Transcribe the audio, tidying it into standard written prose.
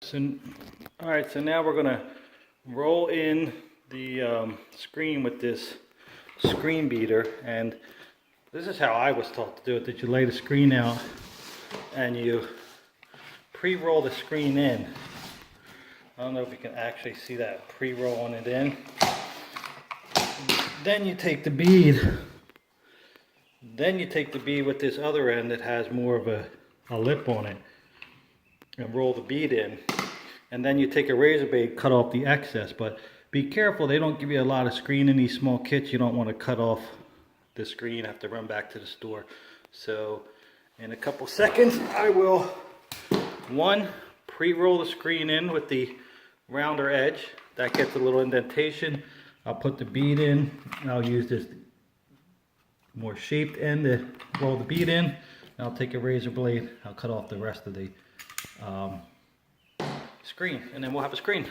All right, so now we're gonna roll in the screen with this screen beater, and this is how I was taught to do it, that you lay the screen out and you pre-roll the screen in. I don't know if you can actually see that, pre-rolling it in. Then you take the bead. Then you take the bead with this other end that has more of a lip on it and roll the bead in. And then you take a razor blade, cut off the excess. But be careful, they don't give you a lot of screen in these small kits. You don't want to cut off the screen, have to run back to the store. So in a couple seconds, I will, one, pre-roll the screen in with the rounder edge. That gets a little indentation. I'll put the bead in, and I'll use this more shaped end to roll the bead in. And I'll take a razor blade, I'll cut off the rest of the screen, and then we'll have a screen.